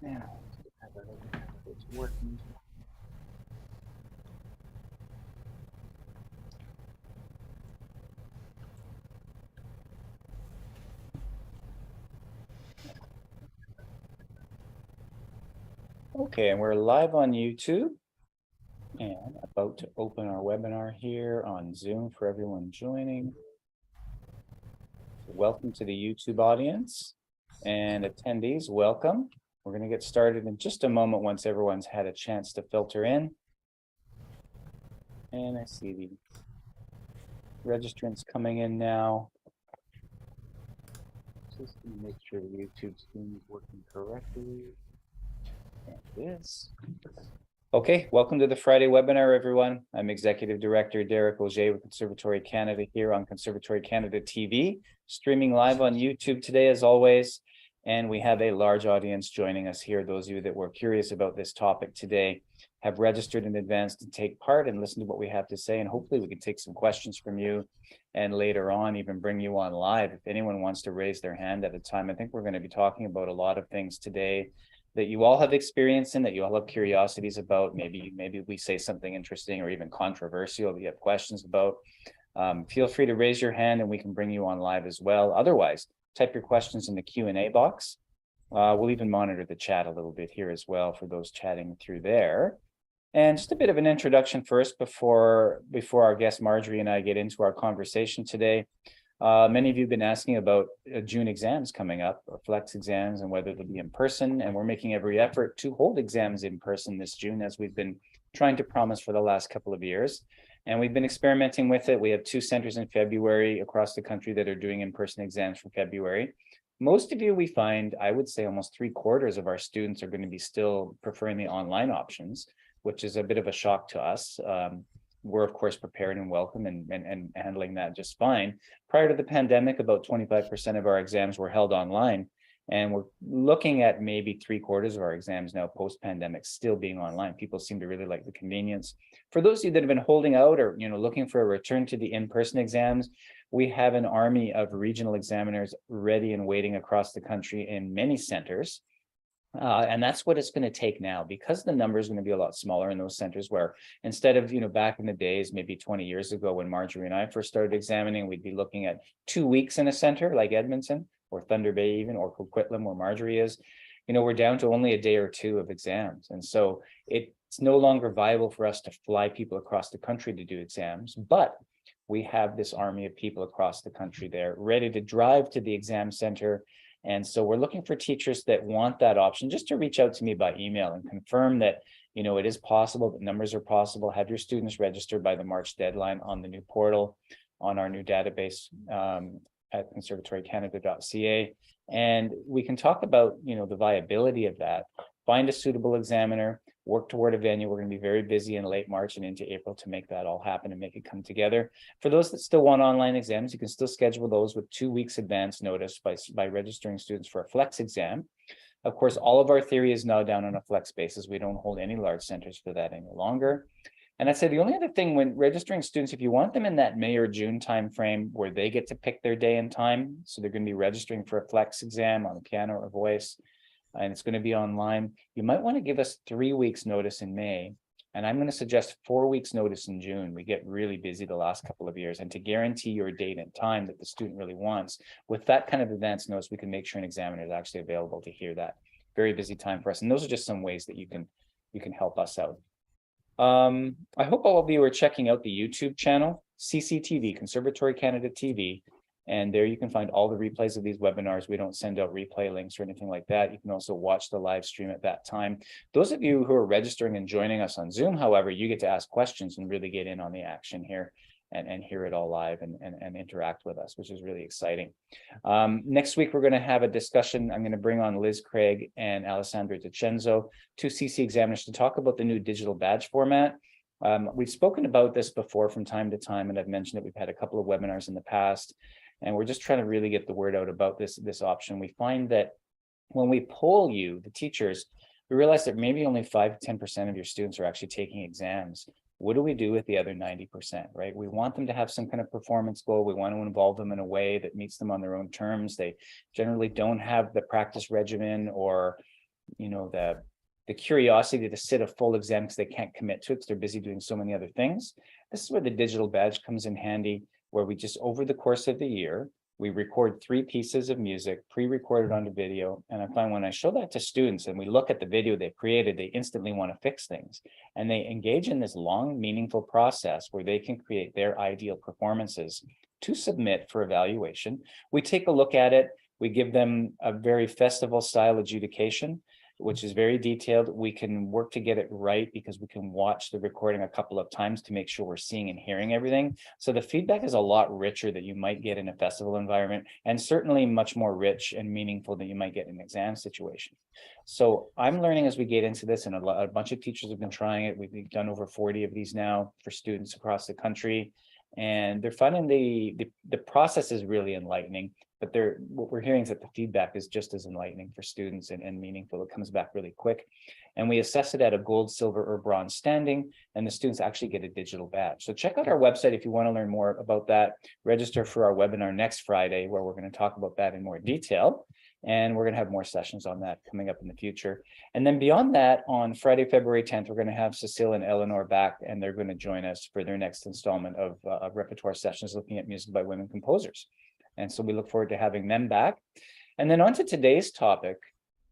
Now, have it's working. Okay, and we're live on YouTube and about to open our webinar here on Zoom for everyone joining. Welcome to the YouTube audience and attendees, welcome. We're going to get started in just a moment once everyone's had a chance to filter in. And I see the registrants coming in now. Just to make sure the YouTube stream is working correctly. And it is. Okay, welcome to the Friday webinar, everyone. I'm Executive Director Derek Auger with Conservatory Canada here on Conservatory Canada TV, streaming live on YouTube today, as always. And we have a large audience joining us here. Those of you that were curious about this topic today have registered in advance to take part and listen to what we have to say. And hopefully we can take some questions from you and later on even bring you on live. If anyone wants to raise their hand at a time, I think we're going to be talking about a lot of things today that you all have experience in, that you all have curiosities about. Maybe we say something interesting or even controversial that you have questions about. Feel free to raise your hand and we can bring you on live as well. Otherwise, type your questions in the Q&A box. We'll even monitor the chat a little bit here as well for those chatting through there. And just a bit of an introduction first before our guest Marjory and I get into our conversation today. Many of you have been asking about June exams coming up, or flex exams, and whether they'll be in person. And we're making every effort to hold exams in person this June, as we've been trying to promise for the last couple of years. And we've been experimenting with it. We have 2 centers in February across the country that are doing in-person exams for February. Most of you, we find, I would say almost 3/4 of our students are going to be still preferring the online options, which is a bit of a shock to us. We're of course prepared and welcome and handling that just fine. Prior to the pandemic, about 25% of our exams were held online, and we're looking at maybe 3/4 of our exams now post-pandemic still being online. People seem to really like the convenience. For those of you that have been holding out or looking for a return to the in-person exams, we have an army of regional examiners ready and waiting across the country in many centers. And that's what it's going to take now, because the number is going to be a lot smaller in those centers, where instead of, back in the days, maybe 20 years ago when Marjory and I first started examining, we'd be looking at 2 weeks in a center like Edmonton or Thunder Bay even, or Coquitlam where Marjory is. We're down to only a day or 2 of exams. And so it's no longer viable for us to fly people across the country to do exams, but we have this army of people across the country there ready to drive to the exam center. And so we're looking for teachers that want that option, just to reach out to me by email and confirm that, it is possible, that numbers are possible. Have your students registered by the March deadline on the new portal, on our new database at conservatorycanada.ca. And we can talk about, the viability of that. Find a suitable examiner, work toward a venue. We're going to be very busy in late March and into April to make that all happen and make it come together. For those that still want online exams, you can still schedule those with 2 weeks advance notice by registering students for a flex exam. Of course, all of our theory is now down on a flex basis. We don't hold any large centers for that any longer. And I'd say the only other thing when registering students, if you want them in that May or June timeframe where they get to pick their day and time, so they're going to be registering for a flex exam on the piano or voice, and it's going to be online, you might want to give us 3 weeks notice in May. And I'm going to suggest 4 weeks notice in June. We get really busy the last couple of years, and to guarantee your date and time that the student really wants, with that kind of advance notice, we can make sure an examiner is actually available to hear that. Very busy time for us. And those are just some ways that you can help us out. I hope all of you are checking out the YouTube channel, CCTV, Conservatory Canada TV. And there you can find all the replays of these webinars. We don't send out replay links or anything like that. You can also watch the live stream at that time. Those of you who are registering and joining us on Zoom, however, you get to ask questions and really get in on the action here and hear it all live and interact with us, which is really exciting. Next week, we're going to have a discussion. I'm going to bring on Liz Craig and Alessandra DiCenzo, 2 CC examiners, to talk about the new digital badge format. We've spoken about this before from time to time, and I've mentioned that we've had a couple of webinars in the past. And we're just trying to really get the word out about this option. We find that when we poll you, the teachers, we realize that maybe only 5 to 10% of your students are actually taking exams. What do we do with the other 90%, right? We want them to have some kind of performance goal. We want to involve them in a way that meets them on their own terms. They generally don't have the practice regimen or the curiosity to sit a full exam because they can't commit to it because they're busy doing so many other things. This is where the digital badge comes in handy, where we just, over the course of the year, we record 3 pieces of music, pre-recorded onto video. And I find when I show that to students and we look at the video they've created, they instantly want to fix things. And they engage in this long, meaningful process where they can create their ideal performances to submit for evaluation. We take a look at it. We give them a very festival style adjudication, which is very detailed. We can work to get it right because we can watch the recording a couple of times to make sure we're seeing and hearing everything. So the feedback is a lot richer that you might get in a festival environment, and certainly much more rich and meaningful than you might get in an exam situation. So I'm learning as we get into this, and a bunch of teachers have been trying it. We've done over 40 of these now for students across the country, and they're finding the process is really enlightening. But what we're hearing is that the feedback is just as enlightening for students and meaningful. It comes back really quick. And we assess it at a gold, silver, or bronze standing, and the students actually get a digital badge. So check out our website if you want to learn more about that. Register for our webinar next Friday, where we're going to talk about that in more detail. And we're going to have more sessions on that coming up in the future. And then beyond that, on Friday, February 10th, we're going to have Cecile and Eleanor back, and they're going to join us for their next installment of repertoire sessions looking at music by women composers. And so we look forward to having them back. And then on to today's topic.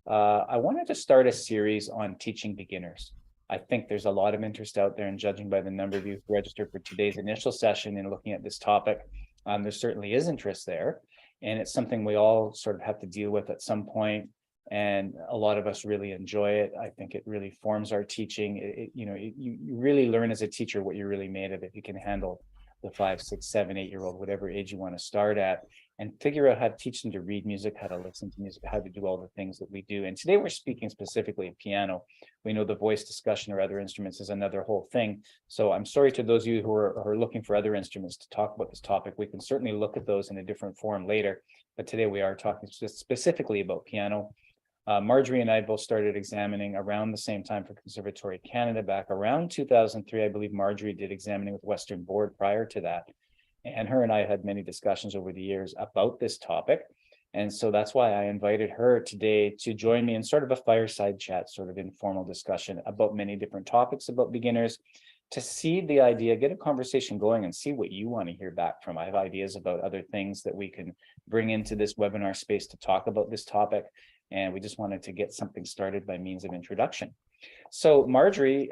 I wanted to start a series on teaching beginners. I think there's a lot of interest out there, and judging by the number of you who registered for today's initial session and looking at this topic, there certainly is interest there. And it's something we all sort of have to deal with at some point. And a lot of us really enjoy it. I think it really forms our teaching. You really learn as a teacher what you're really made of if you can handle the 5, 6, 7, 8-year-old, whatever age you want to start at, and figure out how to teach them to read music, how to listen to music, how to do all the things that we do. And today we're speaking specifically of piano. We know the voice discussion or other instruments is another whole thing. So I'm sorry to those of you who are looking for other instruments to talk about this topic. We can certainly look at those in a different forum later, but today we are talking specifically about piano. Marjory and I both started examining around the same time for Conservatory Canada back around 2003. I believe Marjory did examining with Western Board prior to that. And her and I had many discussions over the years about this topic. And so that's why I invited her today to join me in sort of a fireside chat, sort of informal discussion about many different topics about beginners, to see the idea, get a conversation going and see what you want to hear back from. I have ideas about other things that we can bring into this webinar space to talk about this topic. And we just wanted to get something started by means of introduction. So Marjory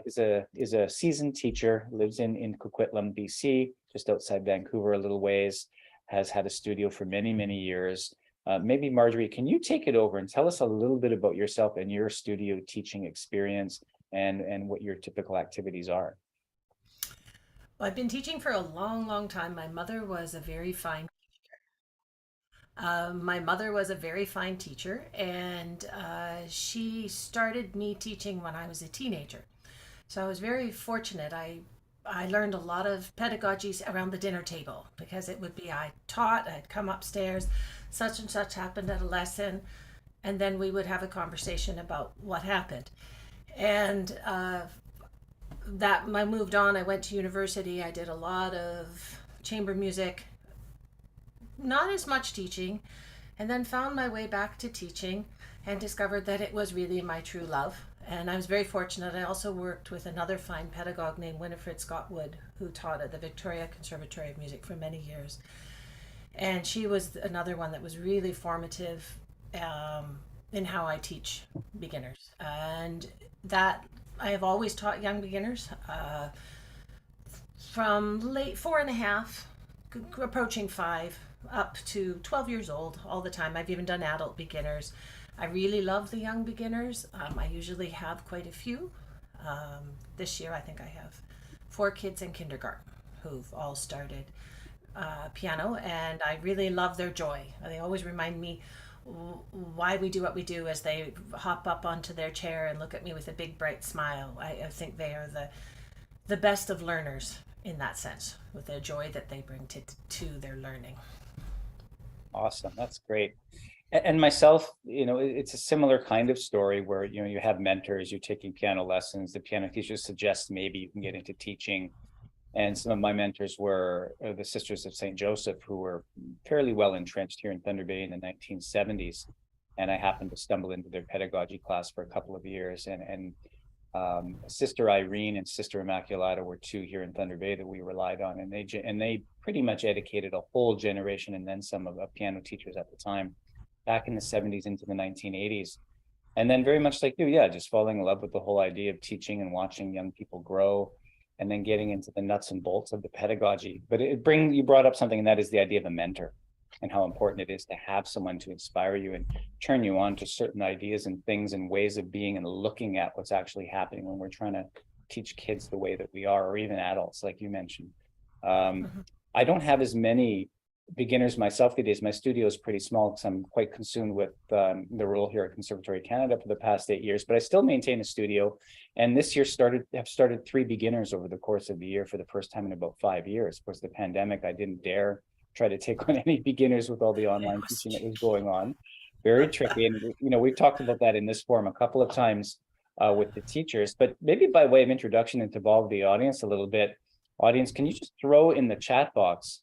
is a seasoned teacher, lives in Coquitlam, BC, just outside Vancouver a little ways, has had a studio for many, many years. Maybe Marjory, can you take it over and tell us a little bit about yourself and your studio teaching experience and what your typical activities are? Well, I've been teaching for a long, long time. My mother was a very fine teacher, and she started me teaching when I was a teenager. So I was very fortunate. I learned a lot of pedagogies around the dinner table because it would be I taught, I'd come upstairs, such and such happened at a lesson, and then we would have a conversation about what happened. And that I moved on. I went to university. I did a lot of chamber music, not as much teaching, and then found my way back to teaching and discovered that it was really my true love. And I was very fortunate. I also worked with another fine pedagogue named Winifred Scott Wood, who taught at the Victoria Conservatory of Music for many years. And she was another one that was really formative in how I teach beginners. And that I have always taught young beginners from late 4.5, approaching 5, up to 12 years old all the time. I've even done adult beginners. I really love the young beginners. I usually have quite a few. This year I think I have 4 kids in kindergarten who've all started piano, and I really love their joy. They always remind me why we do what we do as they hop up onto their chair and look at me with a big bright smile. I think they are the best of learners in that sense, with the joy that they bring to their learning. Awesome, that's great. And myself, it's a similar kind of story where, you have mentors, you're taking piano lessons, the piano teacher suggests maybe you can get into teaching. And some of my mentors were the Sisters of St. Joseph, who were fairly well entrenched here in Thunder Bay in the 1970s. and I happened to stumble into their pedagogy class for a couple of years. And Sister Irene and Sister Immaculata were two here in Thunder Bay that we relied on, and they pretty much educated a whole generation and then some of piano teachers at the time, back in the 70s into the 1980s. And then very much like you, yeah, just falling in love with the whole idea of teaching and watching young people grow, and then getting into the nuts and bolts of the pedagogy. But you brought up something, and that is the idea of a mentor, and how important it is to have someone to inspire you and turn you on to certain ideas and things and ways of being and looking at what's actually happening when we're trying to teach kids the way that we are, or even adults, like you mentioned. Mhm. I don't have as many beginners myself these days. My studio is pretty small because I'm quite consumed with the role here at Conservatory Canada for the past 8 years, but I still maintain a studio. And this year have started 3 beginners over the course of the year for the first time in about 5 years. Of course, the pandemic, I didn't dare try to take on any beginners with all the It online was teaching that was going on. Very tricky. And, we've talked about that in this forum a couple of times with the teachers, but maybe by way of introduction and to involve the audience a little bit. Audience, can you just throw in the chat box,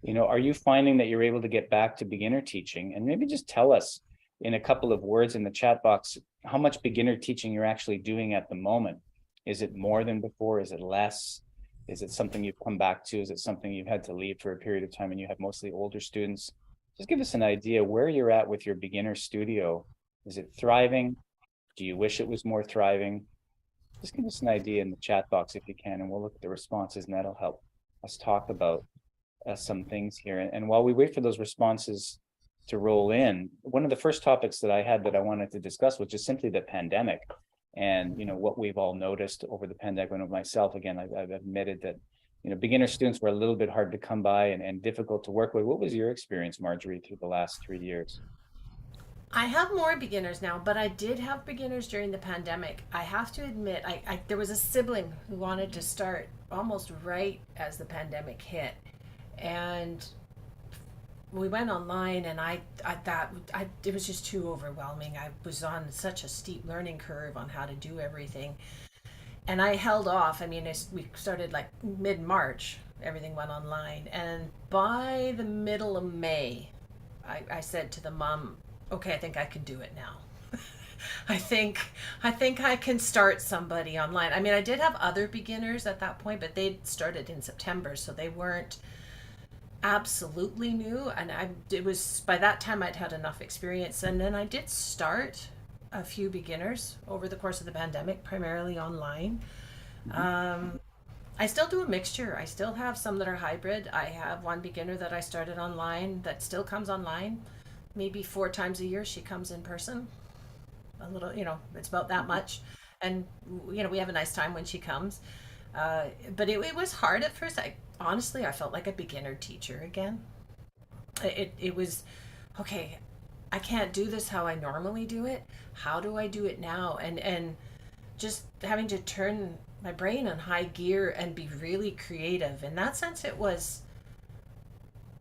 are you finding that you're able to get back to beginner teaching? And maybe just tell us in a couple of words in the chat box, how much beginner teaching you're actually doing at the moment. Is it more than before? Is it less? Is it something you've come back to? Is it something you've had to leave for a period of time and you have mostly older students? Just give us an idea where you're at with your beginner studio. Is it thriving? Do you wish it was more thriving? Just give us an idea in the chat box if you can, and we'll look at the responses, and that'll help us talk about some things here. And while we wait for those responses to roll in, one of the first topics that I had that I wanted to discuss was just simply the pandemic, and what we've all noticed over the pandemic. And myself, again, I've admitted that beginner students were a little bit hard to come by and difficult to work with. What was your experience, Marjory, through the last 3 years? I have more beginners now, but I did have beginners during the pandemic. I have to admit, there was a sibling who wanted to start almost right as the pandemic hit, and we went online, and I thought it was just too overwhelming. I was on such a steep learning curve on how to do everything, and I held off. I mean, we started like mid March. Everything went online, and by the middle of May, I said to the mom, "Okay, I think I can do it now. I think I think I can start somebody online." I mean, I did have other beginners at that point, but they started in September, so they weren't absolutely new. And it was by that time I'd had enough experience, and then I did start a few beginners over the course of the pandemic, primarily online. Mhm. Um, I still do a mixture. I still have some that are hybrid. I have one beginner that I started online that still comes online. Maybe 4 times a year she comes in person. A little, it's about that much. And, we have a nice time when she comes. But it was hard at first. Honestly, I felt like a beginner teacher again. It was, okay, I can't do this how I normally do it. How do I do it now? And just having to turn my brain on high gear and be really creative. In that sense, it was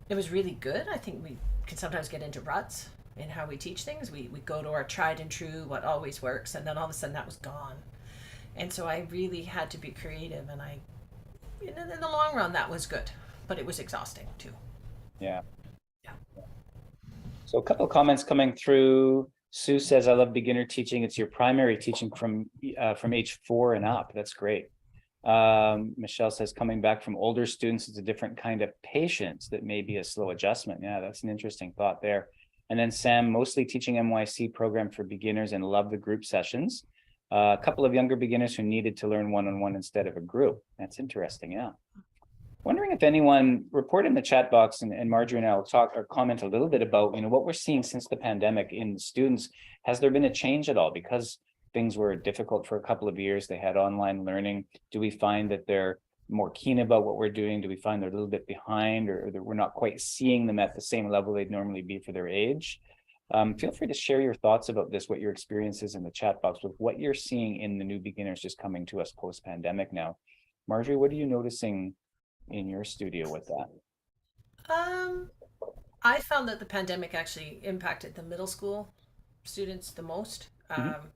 really good. I think we can sometimes get into ruts in how we teach things. We go to our tried and true, what always works, and then all of a sudden that was gone. And so I really had to be creative, and in the long run, that was good, but it was exhausting too. Yeah. Yeah. So a couple of comments coming through. Sue says, "I love beginner teaching. It's your primary teaching from age 4 and up. That's great." Michelle says, "Coming back from older students is a different kind of patience that may be a slow adjustment." Yeah, that's an interesting thought there. And then Sam, "Mostly teaching MYC program for beginners and love the group sessions. A couple of younger beginners who needed to learn one-on-one instead of a group." That's interesting. Yeah. Wondering if anyone report in the chat box, and Marjorie and I will talk or comment a little bit about, what we're seeing since the pandemic in students. Has there been a change at all? Because things were difficult for a couple of years, they had online learning. Do we find that they're more keen about what we're doing? Do we find they're a little bit behind, or that we're not quite seeing them at the same level they'd normally be for their age? Feel free to share your thoughts about this, what your experience is in the chat box with what you're seeing in the new beginners just coming to us post-pandemic now. Marjorie, what are you noticing in your studio with that? Um, I found that the pandemic actually impacted the middle school students the most. Mhm.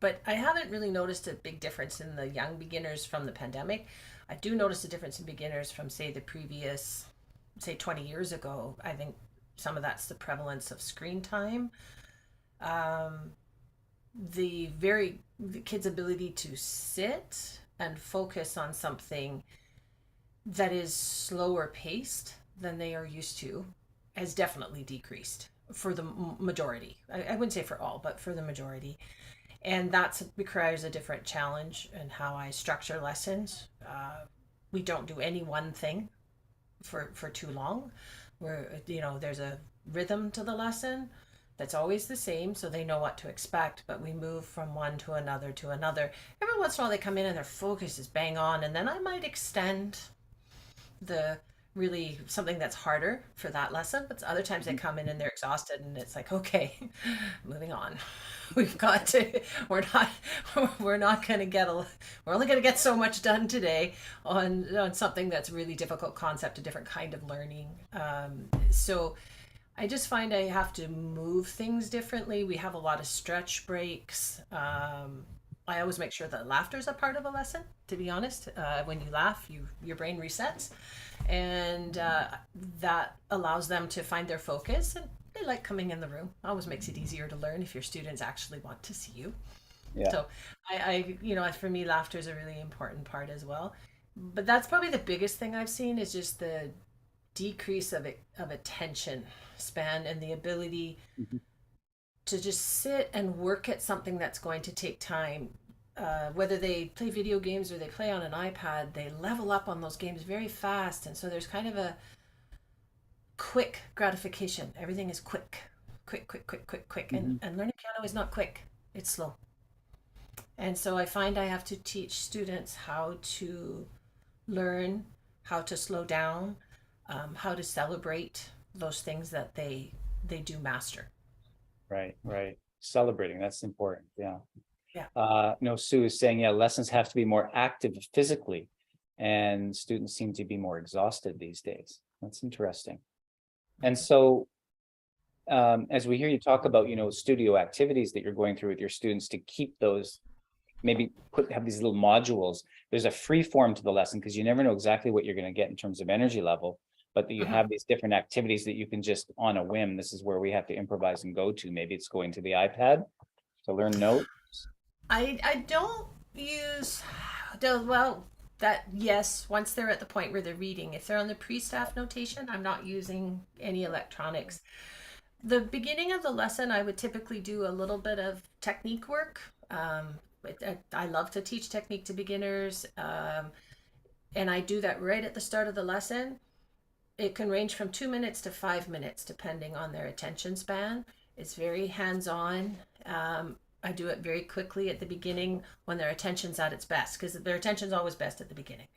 But I haven't really noticed a big difference in the young beginners from the pandemic. I do notice a difference in beginners from, say, the previous, say, 20 years ago. I think some of that's the prevalence of screen time. Um, the kids' ability to sit and focus on something that is slower paced than they are used to has definitely decreased for the majority. I wouldn't say for all, but for the majority. And that requires a different challenge in how I structure lessons. We don't do any one thing for too long. Where there's a rhythm to the lesson that's always the same, so they know what to expect. But we move from one to another to another. Every once in a while, they come in and their focus is bang on, and then I might extend the really something that's harder for that lesson. But other times they come in and they're exhausted, and it's like, okay, moving on. We've got to. We're not. We're not going to get a. We're only going to get so much done today on something that's really difficult concept, a different kind of learning. So I just find I have to move things differently. We have a lot of stretch breaks. I always make sure that laughter is a part of a lesson. To be honest, when you laugh, your brain resets, and that allows them to find their focus. And they like coming in the room. Always makes it easier to learn if your students actually want to see you. Yeah. So for me, laughter is a really important part as well. But that's probably the biggest thing I've seen is just the decrease of attention span and the ability Mhm. to just sit and work at something that's going to take time. Whether they play video games or they play on an iPad, they level up on those games very fast, and so there's kind of a quick gratification. Everything is quick, quick, quick, quick, quick, quick, Mhm. and learning piano is not quick. It's slow, and so I find I have to teach students how to learn, how to slow down, how to celebrate those things that they do master. Right, right. Celebrating, that's important. Yeah. Yeah. No, Sue is saying, yeah, lessons have to be more active physically, and students seem to be more exhausted these days. That's interesting. And so, as we hear you talk about, studio activities that you're going through with your students to keep those, maybe have these little modules. There's a free form to the lesson because you never know exactly what you're going to get in terms of energy level, but that you Mhm. have these different activities that you can just on a whim. This is where we have to improvise and go to. Maybe it's going to the iPad to learn notes. I don't use well that yes, once they're at the point where they're reading. If they're on the pre-staff notation, I'm not using any electronics. The beginning of the lesson, I would typically do a little bit of technique work. I love to teach technique to beginners, and I do that right at the start of the lesson. It can range from 2 minutes to 5 minutes, depending on their attention span. It's very hands on. I do it very quickly at the beginning when their attention's at its best, because their attention's always best at the beginning.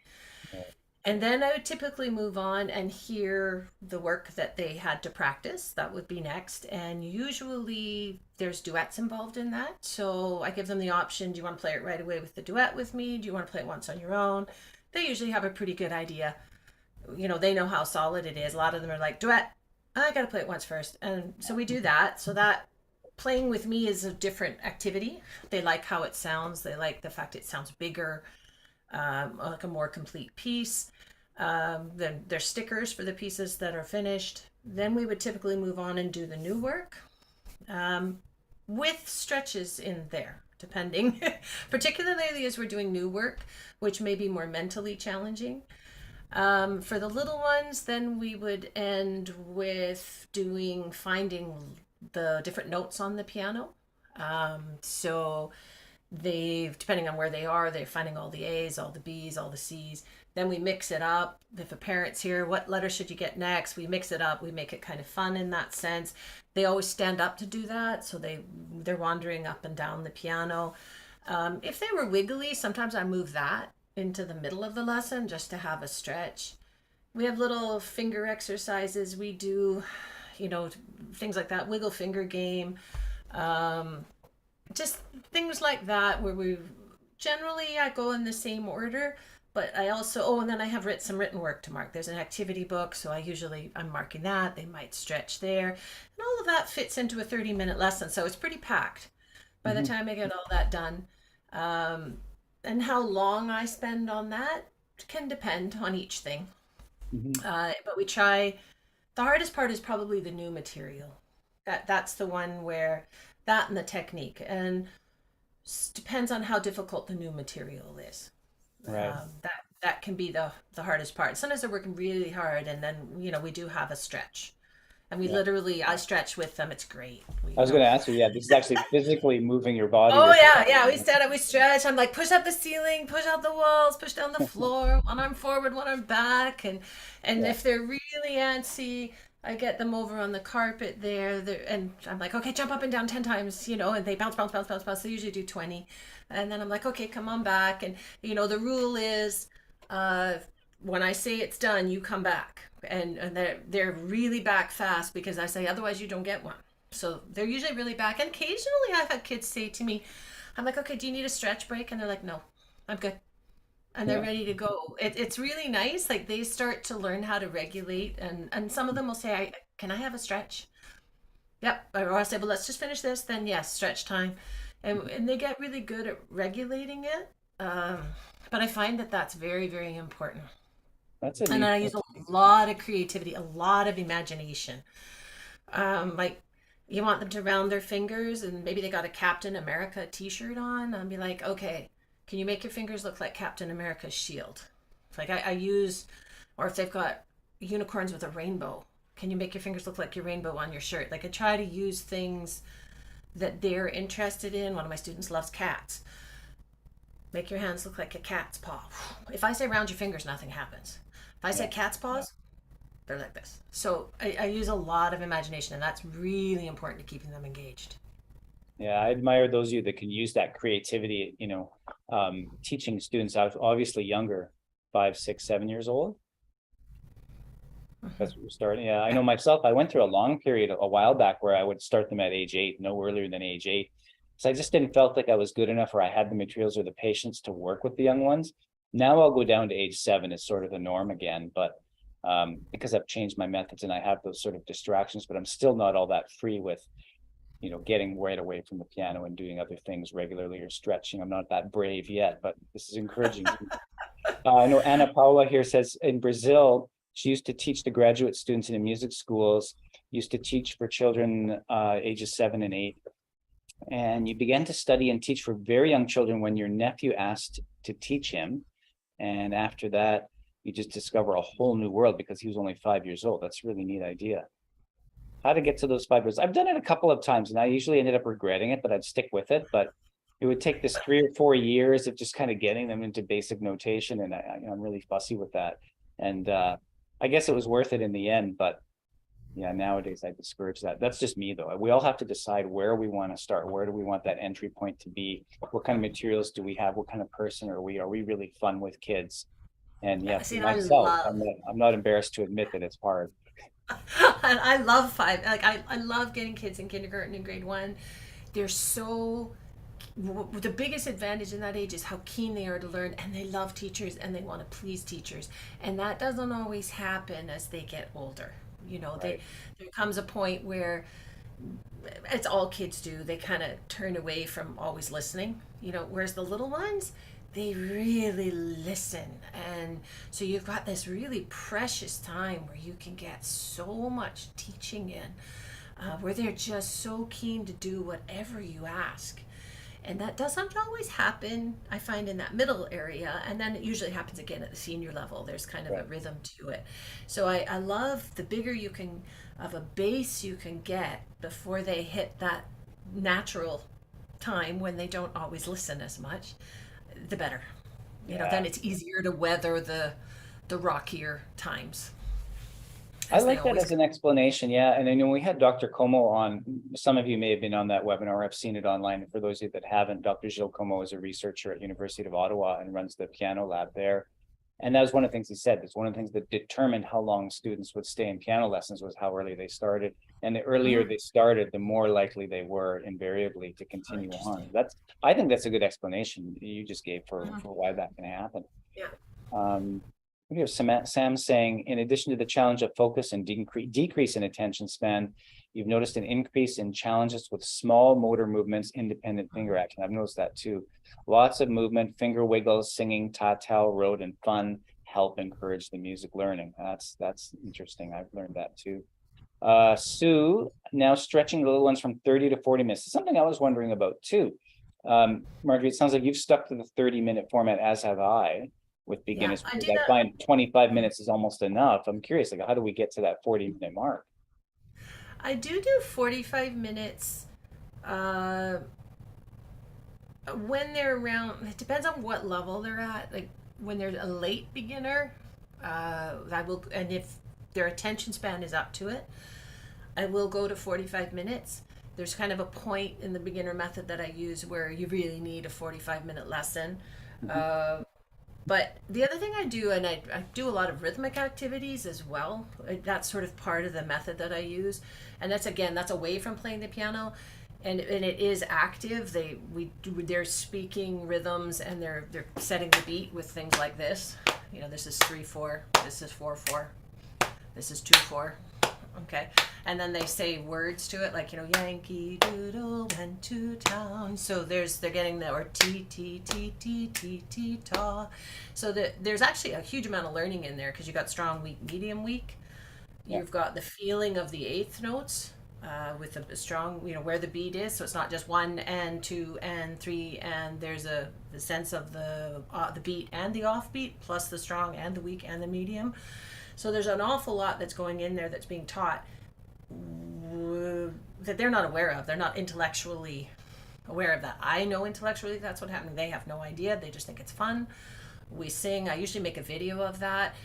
And then I would typically move on and hear the work that they had to practice. That would be next. And usually there's duets involved in that. So I give them the option, do you want to play it right away with the duet with me? Do you want to play it once on your own? They usually have a pretty good idea. They know how solid it is. A lot of them are like, duet, I got to play it once first. And so we do that. So that playing with me is a different activity. They like how it sounds. They like the fact it sounds bigger, like a more complete piece. Then there's stickers for the pieces that are finished. Then we would typically move on and do the new work, um, with stretches in there, depending, particularly as we're doing new work, which may be more mentally challenging. For the little ones, then we would end with finding the different notes on the piano. So depending on where they are, they're finding all the A's, all the B's, all the C's. Then we mix it up. If a parent's here, what letter should you get next? We mix it up. We make it kind of fun in that sense. They always stand up to do that, so they're wandering up and down the piano. If they were wiggly, sometimes I move that into the middle of the lesson just to have a stretch. We have little finger exercises we do, you know, things like that, wiggle finger game. Um, just things like that where we generally I go in the same order, but I also and then I have some written work to mark. There's an activity book, so I'm marking that. They might stretch there, and all of that fits into a 30-minute lesson, so it's pretty packed by the Mhm. time I get all that done. um, and how long I spend on that can depend on each thing, Mhm. but we try. The hardest part is probably the new material. That's the one where that and the technique, and depends on how difficult the new material is. Right. That can be the hardest part. Sometimes they're working really hard, and then we do have a stretch, and we Yeah. literally I stretch with them. It's great. I was going to ask you, yeah, this is actually physically moving your body. Oh With yeah, yeah. We stand up, we stretch. I'm like, push up the ceiling, push out the walls, push down the floor. One arm forward, one arm back, and Yeah. if they're really antsy, I get them over on the carpet there. And I'm like, okay, jump up and down 10 times, and they bounce, bounce, bounce, bounce, bounce. They usually do 20, and then I'm like, okay, come on back. And the rule is, uh, when I say it's done, you come back, and they're really back fast because I say otherwise you don't get one. So they're usually really back. And occasionally I've had kids say to me, I'm like, okay, do you need a stretch break? And they're like, no, I'm good. And they're Yeah. ready to go. It's really nice. Like they start to learn how to regulate. And some of them will say, can I have a stretch? Yep. Or I'll say, well, let's just finish this. Then yes, stretch time. And they get really good at regulating it. Um, but I find that that's very, very important. That's a And neat I thing. use a lot of creativity, a lot of imagination. Like you want them to round their fingers and maybe they got a Captain America t-shirt on. I'll be like, okay, can you make your fingers look like Captain America's shield? Like I use, or if they've got unicorns with a rainbow, can you make your fingers look like your rainbow on your shirt? Like I try to use things that they're interested in. One of my students loves cats. Make your hands look like a cat's paw. If I say round your fingers, nothing happens. If I say Yeah. cat's paws, they're like this. So I use a lot of imagination, and that's really important to keeping them engaged. Yeah, I admire those of you that can use that creativity, teaching students out obviously younger, 5, 6, 7 years old. That's what we're starting. Yeah, I know myself. I went through a long period a while back where I would start them at age 8, no earlier than age 8. So I just didn't felt like I was good enough or I had the materials or the patience to work with the young ones. Now I'll go down to age 7 as sort of the norm again, but because I've changed my methods and I have those sort of distractions, but I'm still not all that free with, getting right away from the piano and doing other things regularly or stretching. I'm not that brave yet, but this is encouraging. I know Ana Paula here says in Brazil, she used to teach the graduate students in the music schools, used to teach for children ages 7 and 8. And you began to study and teach for very young children when your nephew asked to teach him. And after that, you just discover a whole new world because he was only 5 years old. That's a really neat idea. How to get to those 5 years. I've done it a couple of times and I usually ended up regretting it, but I'd stick with it. But it would take this 3 or 4 years of just kind of getting them into basic notation. And I'm really fussy with that. And I guess it was worth it in the end, but yeah, nowadays I discourage that. That's just me though. We all have to decide where we want to start. Where do we want that entry point to be? What kind of materials do we have? What kind of person are we? Are we really fun with kids? And yeah, for See, I myself, love, I'm not embarrassed to admit that it's hard. I love five. Like I love getting kids in kindergarten and grade one. They're so the biggest advantage in that age is how keen they are to learn, and they love teachers and they want to please teachers, and that doesn't always happen as they get older. Right. There comes a point where it's all kids do. They kind of turn away from always listening, whereas the little ones, they really listen. And so you've got this really precious time where you can get so much teaching in, where they're just so keen to do whatever you ask. And that doesn't always happen, I find, in that middle area. And then it usually happens again at the senior level. There's kind of a Right. rhythm to it. So I love the bigger you can, of a base you can get before they hit that natural time when they don't always listen as much, the better. Yeah. Then it's easier to weather the rockier times, I as they like that always as an explanation. Yeah. And I know we had Dr. Como on, some of you may have been on that webinar. I've seen it online. And for those of you that haven't, Dr. Gilles Como is a researcher at University of Ottawa and runs the piano lab there. And that was one of the things he said. It's one of the things that determined how long students would stay in piano lessons was how early they started. And the earlier Mm, they started, the more likely they were invariably to oh, continue on. interesting. I think that's a good explanation you just gave for, Mhm. for why that can happen. Yeah. Um, we have Sam saying, in addition to the challenge of focus and decrease in attention span, you've noticed an increase in challenges with small motor movements, independent finger action. I've noticed that too. Lots of movement, finger wiggles, singing, tattile, road, and fun help encourage the music learning. That's interesting. I've learned that too. Sue, now stretching the little ones from 30 to 40 minutes. It's something I was wondering about too. Marjorie, it sounds like you've stuck to the 30-minute format, as have I, with Yeah, beginners. I Because do I that. find 25 minutes is almost enough. I'm curious, like, how do we get to that 40-minute mark? I do 45 minutes uh, when they're around. It depends on what level they're at. Like when they're a late beginner, I will, and if their attention span is up to it, I will go to 45 minutes. There's kind of a point in the beginner method that I use where you really need a 45-minute lesson. Mhm. Uh, but the other thing I do, and I do a lot of rhythmic activities as well. That's sort of part of the method that I use, and that's again that's away from playing the piano, and it is active. They're speaking rhythms and they're setting the beat with things like this. You know, this is 3/4. This is 4/4. This is 2/4. Okay. And then they say words to it, like, you know, Yankee Doodle went to town. So they're getting the, or T, T, T, T, T, T, ta. So there's actually a huge amount of learning in there because you got strong, weak, medium, weak. Yeah. You've got the feeling of the eighth notes with a strong, you know, where the beat is. So it's not just one and two and three, and there's the sense of the beat and the offbeat, plus the strong and the weak and the medium. So there's an awful lot that's going in there that's being taught that they're not aware of. They're not intellectually aware of that. I know intellectually that's what happened. They have no idea. They just think it's fun. We sing. I usually make a video of that.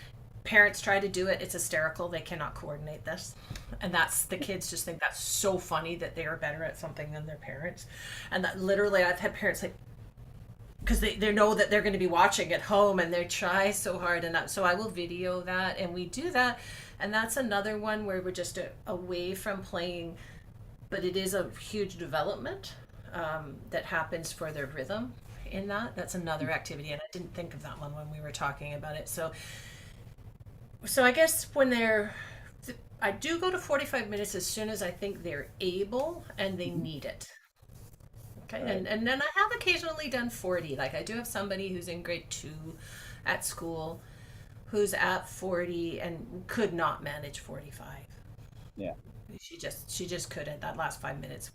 Parents try to do it. It's hysterical. They cannot coordinate this. And that's the kids just think that's so funny that they are better at something than their parents. And that literally I've had parents like, because they know that they're going to be watching at home and they try so hard, and so I will video that and we do that. And that's another one where we're just away from playing, but it is a huge development that happens for their rhythm in that's another activity, and I didn't think of that one when we were talking about it. So I guess when I do go to 45 minutes as soon as I think they're able and they Mhm. need it. Okay, Right. and then I have occasionally done 40. Like I do have somebody who's in grade 2 at school who's at 40 and could not manage 45. Yeah. She just couldn't. That last 5 minutes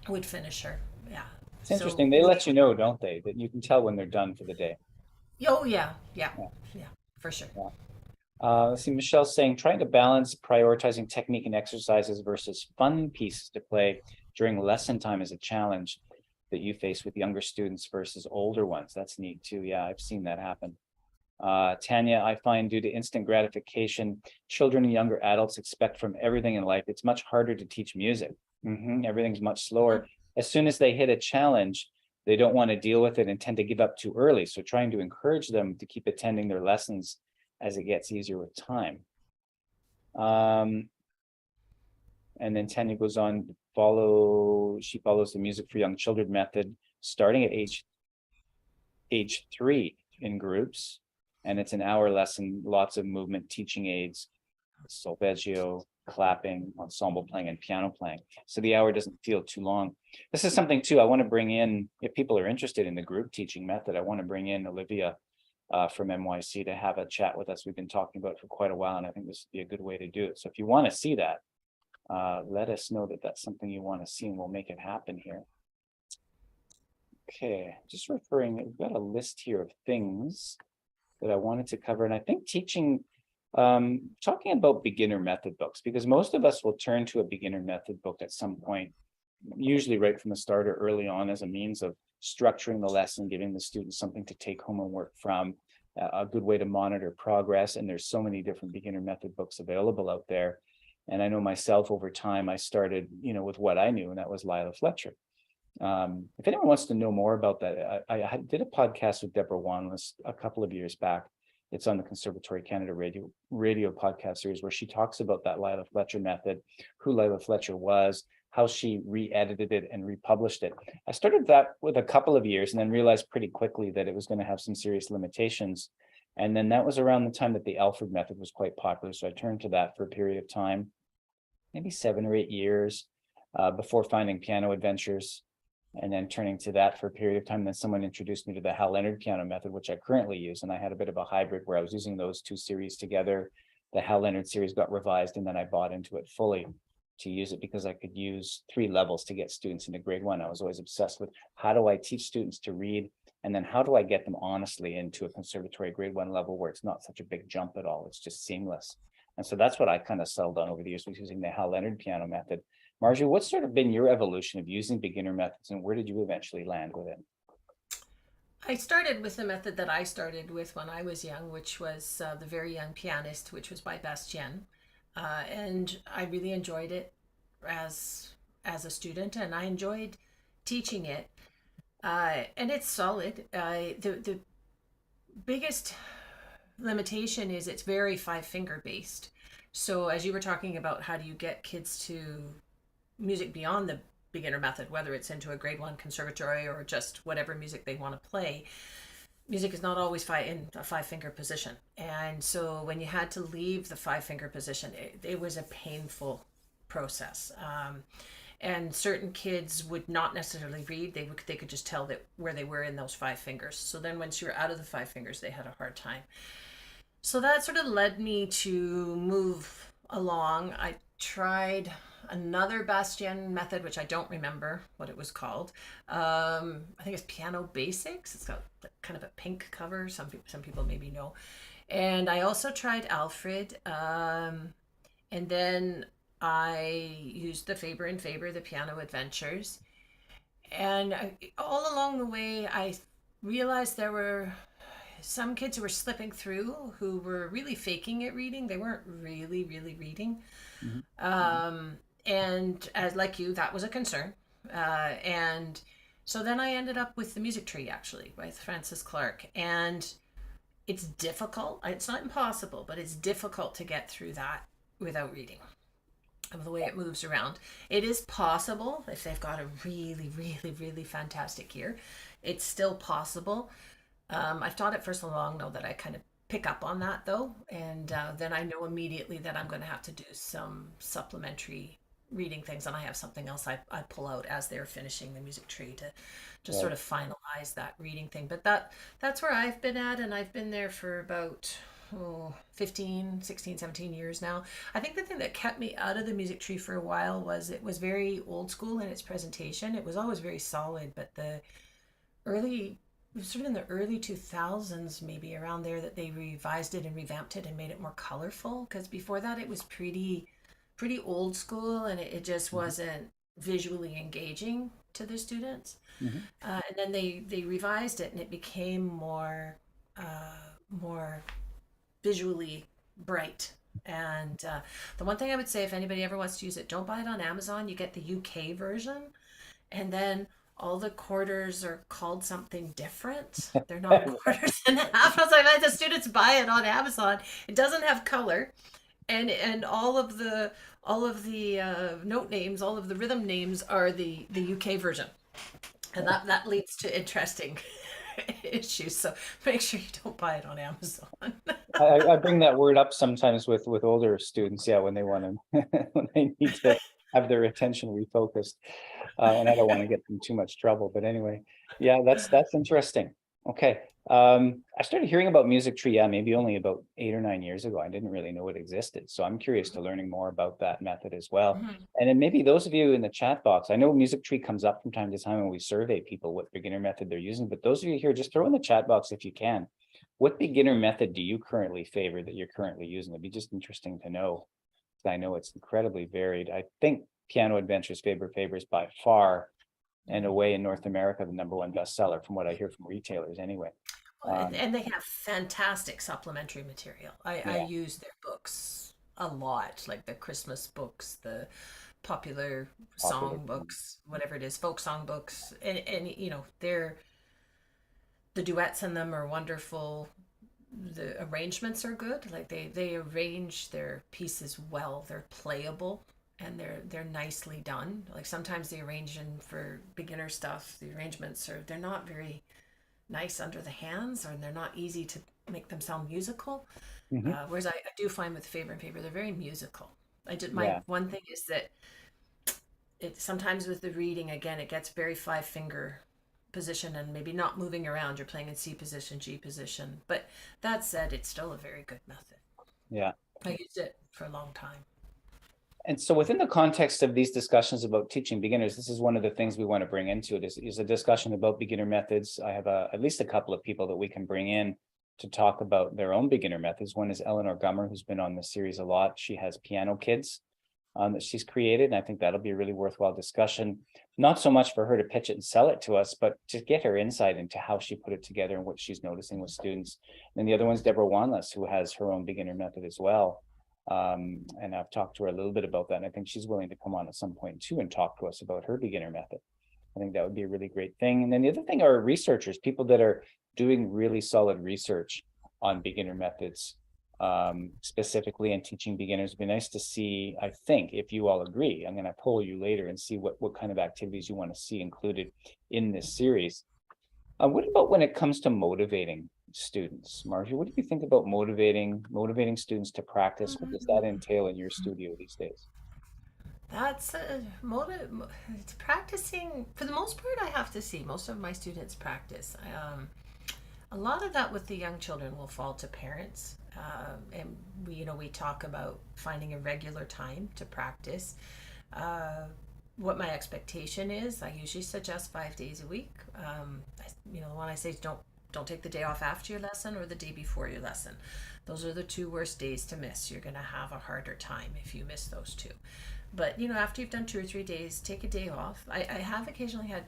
would finish her. Yeah. It's So interesting. They let you know, don't they, that you can tell when they're done for the day. oh yeah, yeah, Yeah. yeah, for sure. Yeah. Let's see, Michelle's saying, trying to balance prioritizing technique and exercises versus fun pieces to play during lesson time is a challenge that you face with younger students versus older ones. That's neat too. Yeah, I've seen that happen. Tanya, I find due to instant gratification, children and younger adults expect from everything in life. It's much harder to teach music. Everything's much slower. As soon as they hit a challenge, they don't want to deal with it and tend to give up too early. So trying to encourage them to keep attending their lessons as it gets easier with time. Um, and then Tanya goes on to she follows the music for young children method starting at age 3 in groups. And it's an hour lesson, lots of movement, teaching aids, solfeggio, clapping, ensemble playing, and piano playing. So the hour doesn't feel too long. This is something too I want to bring in, if people are interested in the group teaching method, I want to bring in Olivia from NYC to have a chat with us. We've been talking about it for quite a while, and I think this would be a good way to do it. So if you want to see that, let us know that that's something you want to see, and we'll make it happen here. Okay, just referring, we've got a list here of things that I wanted to cover, and I think talking about beginner method books, because most of us will turn to a beginner method book at some point, usually right from the start or early on, as a means of structuring the lesson, giving the students something to take home and work from, a good way to monitor progress. And there's so many different beginner method books available out there. And I know myself, over time, I started, with what I knew, and that was Lila Fletcher. If anyone wants to know more about that, I did a podcast with Deborah Wanless a couple of years back. It's on the Conservatory Canada radio podcast series, where she talks about that Lila Fletcher method, who Lila Fletcher was, how she re-edited it and republished it. I started that with a couple of years and then realized pretty quickly that it was going to have some serious limitations. And then that was around the time that the Alfred method was quite popular. So I turned to that for a period of time, maybe 7 or 8 years, before finding Piano Adventures, and then turning to that for a period of time. Then someone introduced me to the Hal Leonard piano method, which I currently use. And I had a bit of a hybrid where I was using those two series together, the Hal Leonard series got revised, and then I bought into it fully to use it because I could use 3 levels to get students into grade 1. I was always obsessed with how do I teach students to read, and then how do I get them honestly into a conservatory grade 1 level where it's not such a big jump at all. It's just seamless. And so that's what I kind of settled on over the years, was using the Hal Leonard piano method. Marjorie, what's sort of been your evolution of using beginner methods, and where did you eventually land with it? I started with the method that I started with when I was young, which was The Very Young Pianist, which was by Bastien. And I really enjoyed it as a student, and I enjoyed teaching it. And it's solid. The biggest limitation is it's very five finger based. So as you were talking about, how do you get kids to music beyond the beginner method, whether it's into a grade 1 conservatory or just whatever music they want to play? Music is not always in a five finger position. And so when you had to leave the five finger position, it was a painful process. And certain kids would not necessarily read. They could just tell that where they were in those five fingers. So then once you were out of the five fingers, they had a hard time. So that sort of led me to move along. I tried another Bastien method, which I don't remember what it was called. I think it's Piano Basics. It's got kind of a pink cover. Some people maybe know. And I also tried Alfred. And then I used the Faber and Faber, the Piano Adventures. And all along the way, I realized there were some kids who were slipping through, who were really faking at reading. They weren't really, really reading. Mhm. And as like you, that was a concern. And so then I ended up with the music tree, actually, with Francis Clark. And it's difficult. It's not impossible, but it's difficult to get through that without reading, of the way it moves around. It is possible if they've got a really, really, really fantastic ear. It's still possible. I've taught it for so long now that I kind of pick up on that, though, and then I know immediately that I'm going to have to do some supplementary reading things, and I have something else I pull out as they're finishing the music tree to Right. sort of finalize that reading thing. But that's where I've been at, and I've been there for about 15, 16, 17 years now. I think the thing that kept me out of the music tree for a while was it was very old school in its presentation. It was always very solid, but early it was sort of in the early 2000s, maybe around there, that they revised it and revamped it and made it more colorful, because before that it was pretty old school, and it just Mhm. wasn't visually engaging to the students. Mhm. And then they revised it, and it became more visually bright. And the one thing I would say, if anybody ever wants to use it, don't buy it on Amazon. You get the UK version, and then all the quarters are called something different. They're not quarters and a half. So I've had the students buy it on Amazon. It doesn't have color, and all of the note names, all of the rhythm names are the UK version, and that leads to interesting issues. So make sure you don't buy it on Amazon. I bring that word up sometimes with older students, yeah, when they want to when they need to have their attention refocused, and I don't want to get them too much trouble. But anyway, yeah, that's interesting. Okay, I started hearing about Music Tree, yeah, maybe only about 8 or 9 years ago. I didn't really know it existed, so I'm curious to learning more about that method as well. Mhm. And then maybe those of you in the chat box, I know Music Tree comes up from time to time when we survey people what beginner method they're using, but those of you here, just throw in the chat box if you can. What beginner method do you currently favor that you're currently using? It'd be just interesting to know. I know it's incredibly varied. I think Piano Adventures Faber Faber is by far and away in North America the #1 bestseller from what I hear from retailers anyway. Um, And they have fantastic supplementary material. I yeah, use their books a lot, like the Christmas books, the popular popular. song books, whatever it is, folk song books, and the duets in them are wonderful. The arrangements are good. Like they arrange their pieces well. They're playable, and they're nicely done. Like sometimes the arranging for beginner stuff, the arrangements they're not very nice under the hands, or they're not easy to make them sound musical. Mhm. Whereas I do find with Faber and Faber, they're very musical. I did my Yeah, one thing is that it sometimes with the reading, again, it gets very five finger position and maybe not moving around. You're playing in C position, G position. But that said, it's still a very good method. yeah. I used it for a long time. And so within the context of these discussions about teaching beginners, this is one of the things we want to bring into it is a discussion about beginner methods. I have at least a couple of people that we can bring in to talk about their own beginner methods. One is Eleanor Gummer, who's been on the series a lot. She has piano kids that she's created. And I think that'll be a really worthwhile discussion, not so much for her to pitch it and sell it to us, but to get her insight into how she put it together and what she's noticing with students. And the other one's Deborah Wanless, who has her own beginner method as well. And I've talked to her a little bit about that. And I think she's willing to come on at some point too and talk to us about her beginner method. I think that would be a really great thing. And then the other thing are researchers, people that are doing really solid research on beginner methods, specifically in teaching beginners. It'd be nice to see, I think, if you all agree, I'm going to poll you later and see what kind of activities you want to see included in this series. What about when it comes to motivating students? Marjorie, what do you think about motivating students to practice? What does that entail in your studio these days? That's a motive. It's practicing. For the most part, I have to see most of my students practice. A lot of that with the young children will fall to parents, and we talk about finding a regular time to practice. What my expectation is, I usually suggest 5 days a week. When I say don't take the day off after your lesson or the day before your lesson. Those are the two worst days to miss. You're going to have a harder time if you miss those two. But after you've done 2 or 3 days, take a day off. I have occasionally had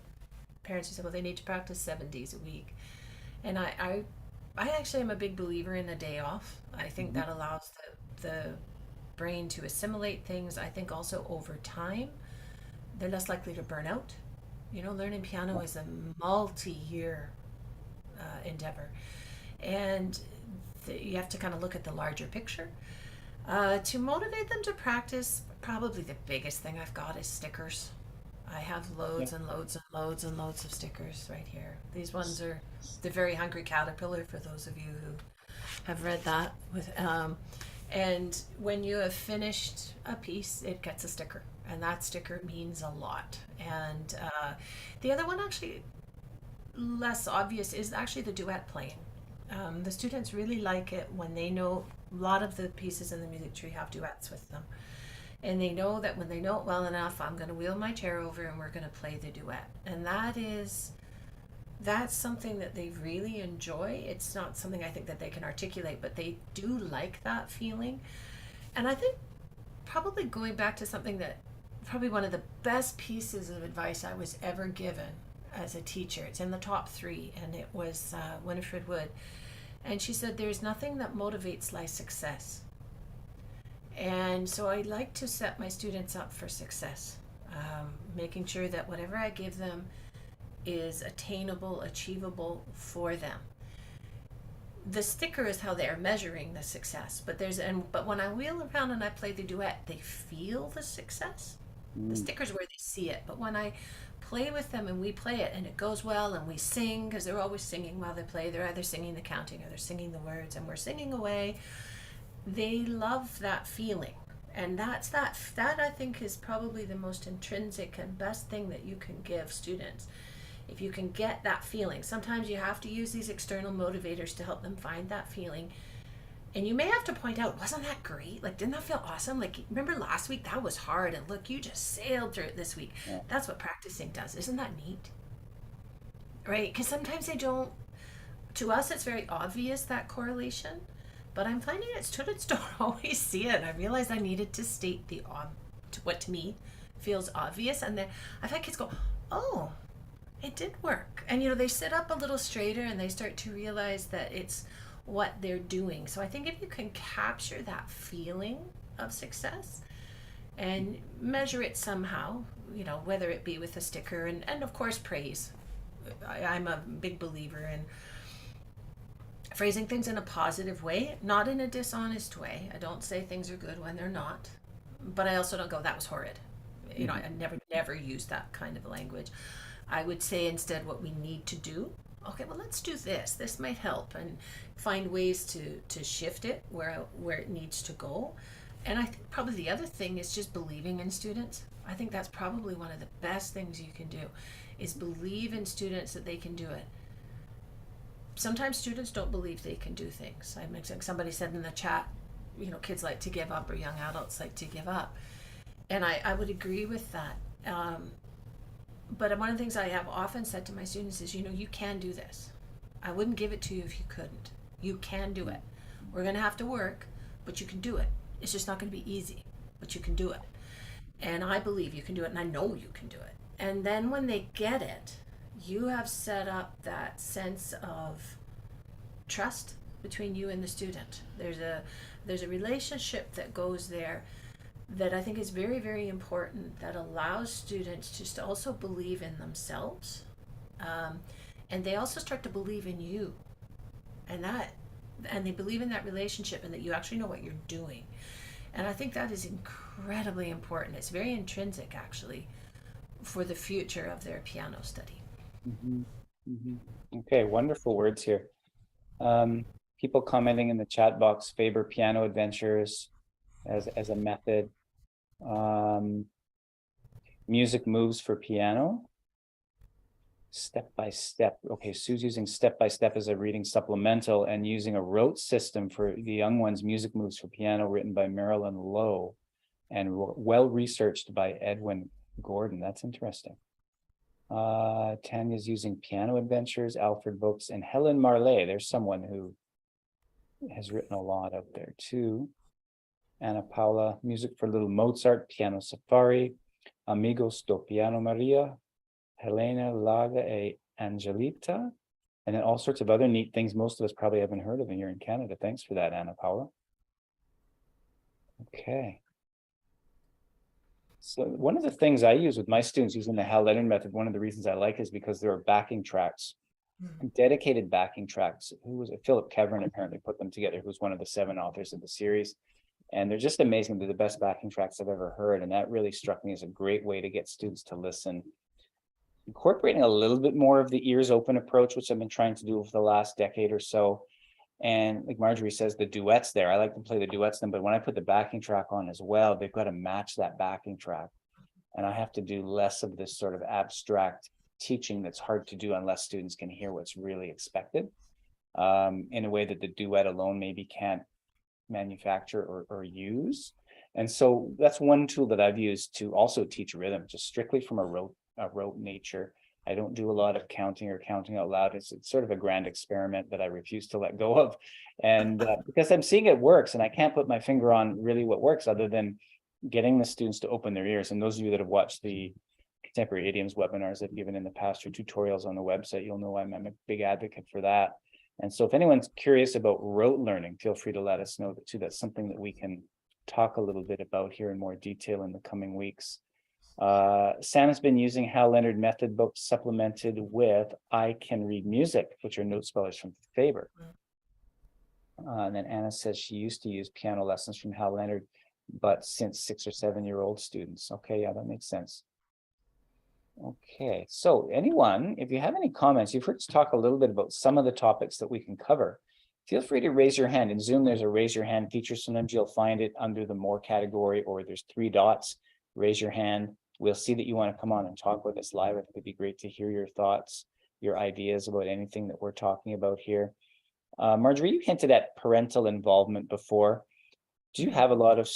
parents who say, well, they need to practice 7 days a week. And I actually am a big believer in a day off. I think that allows the brain to assimilate things. I think also over time, they're less likely to burn out. Learning piano is a multi-year endeavor. And you have to kind of look at the larger picture. To motivate them to practice, probably the biggest thing I've got is stickers. I have loads and loads and loads and loads of stickers right here. These ones are The Very Hungry Caterpillar, for those of you who have read that. And when you have finished a piece, it gets a sticker. And that sticker means a lot. And the other one, actually less obvious, is actually the duet playing. The students really like it when they know a lot of the pieces in the music tree have duets with them. And they know that when they know it well enough, I'm going to wheel my chair over and we're going to play the duet. And that's something that they really enjoy. It's not something I think that they can articulate, but they do like that feeling. And I think probably going back to something that probably one of the best pieces of advice I was ever given as a teacher, it's in the top 3, and it was Winifred Wood. And she said, there's nothing that motivates like success. And so I like to set my students up for success, making sure that whatever I give them is attainable, achievable for them. The sticker is how they're measuring the success, but when I wheel around and I play the duet, they feel the success. The sticker's where they see it, but when I play with them and we play it and it goes well and we sing, because they're always singing while they play, they're either singing the counting or they're singing the words and we're singing away. They love that feeling, and that I think is probably the most intrinsic and best thing that you can give students. If you can get that feeling, sometimes you have to use these external motivators to help them find that feeling. And you may have to point out, wasn't that great? Like, didn't that feel awesome? Like, remember last week that was hard, and look, you just sailed through it this week. Yeah. That's what practicing does. Isn't that neat? Right? Because sometimes they don't. To us, it's very obvious, that correlation. But I'm finding that students don't always see it. I realized I needed to state what to me feels obvious. And then I've had kids go, oh, it did work. And, they sit up a little straighter and they start to realize that it's what they're doing. So I think if you can capture that feeling of success and measure it somehow, whether it be with a sticker and of course praise. I'm a big believer in phrasing things in a positive way, not in a dishonest way. I don't say things are good when they're not, but I also don't go, that was horrid. I never use that kind of language. I would say instead what we need to do. Okay, well, let's do this. This might help, and find ways to shift it where it needs to go. And I think probably the other thing is just believing in students. I think that's probably one of the best things you can do, is believe in students that they can do it. Sometimes students don't believe they can do things. Somebody said in the chat, kids like to give up or young adults like to give up. And I would agree with that. But one of the things I have often said to my students is, you can do this. I wouldn't give it to you if you couldn't. You can do it. We're going to have to work, but you can do it. It's just not going to be easy, but you can do it. And I believe you can do it, and I know you can do it. And then when they get it, you have set up that sense of trust between you and the student. There's a relationship that goes there that I think is very, very important, that allows students just to also believe in themselves. And they also start to believe in you. And they believe in that relationship, and that you actually know what you're doing. And I think that is incredibly important. It's very intrinsic, actually, for the future of their piano study. Mhm, mhm. Okay, wonderful words here. People commenting in the chat box favor piano adventures as a method. Music moves for piano. Step by step. Okay, Sue's using step by step as a reading supplemental and using a rote system for the young ones. Music moves for piano, written by Marilyn Lowe and well researched by Edwin Gordon. That's interesting. Tanya's using piano adventures, Alfred books, and Helen Marley. There's someone who has written a lot out there too. Anna Paula, music for little Mozart, piano safari, Amigos do Piano Maria, Helena Laga e Angelita, and then all sorts of other neat things most of us probably haven't heard of here in Canada. Thanks for that, Anna Paula. Okay. So one of the things I use with my students using the Hal Leonard method, one of the reasons I like is because there are backing tracks, dedicated backing tracks. Who was it? Philip Kevrin apparently put them together, who's one of the 7 authors of the series. And they're just amazing. They're the best backing tracks I've ever heard. And that really struck me as a great way to get students to listen. Incorporating a little bit more of the ears open approach, which I've been trying to do over the last decade or so. And like Marjory says, the duets there, I like to play the duets then, but when I put the backing track on as well, they've got to match that backing track. And I have to do less of this sort of abstract teaching that's hard to do unless students can hear what's really expected, in a way that the duet alone maybe can't manufacture or use. And so that's one tool that I've used to also teach rhythm, just strictly from a rote nature. I don't do a lot of counting or counting out loud. It's sort of a grand experiment that I refuse to let go of. And because I'm seeing it works, and I can't put my finger on really what works other than getting the students to open their ears. And those of you that have watched the contemporary idioms webinars I've given in the past, or tutorials on the website, you'll know I'm a big advocate for that. And so if anyone's curious about rote learning, feel free to let us know that too. That's something that we can talk a little bit about here in more detail in the coming weeks. Sam has been using Hal Leonard method books supplemented with I Can Read Music, which are note spellers from Faber. And then Anna says she used to use piano lessons from Hal Leonard, but since 6 or 7-year-old students. Okay, yeah, that makes sense. Okay, so anyone, if you have any comments, you've heard us talk a little bit about some of the topics that we can cover. Feel free to raise your hand. In Zoom, there's a raise your hand feature. Sometimes you'll find it under the more category, or there's 3 dots. Raise your hand. We'll see that you want to come on and talk with us live. I think it'd be great to hear your thoughts, your ideas about anything that we're talking about here. Marjorie, you hinted at parental involvement before. Do you have a lot of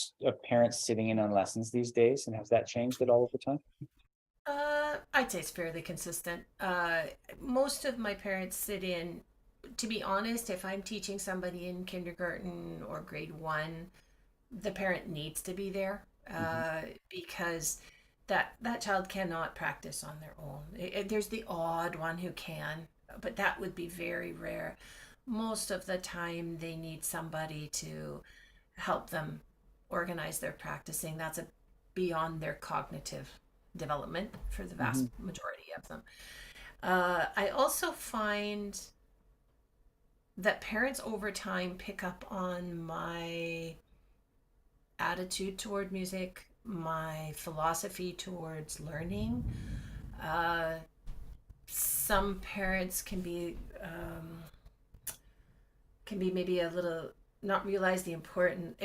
parents sitting in on lessons these days, and has that changed at all over time? I'd say it's fairly consistent. Most of my parents sit in. To be honest, if I'm teaching somebody in kindergarten or grade 1, the parent needs to be there, because that child cannot practice on their own. There's the odd one who can, but that would be very rare. Most of the time, they need somebody to help them organize their practicing. That's beyond their cognitive development for the vast majority of them. I also find that parents over time pick up on my attitude toward music, my philosophy towards learning. Some parents can be maybe a little not realize the important.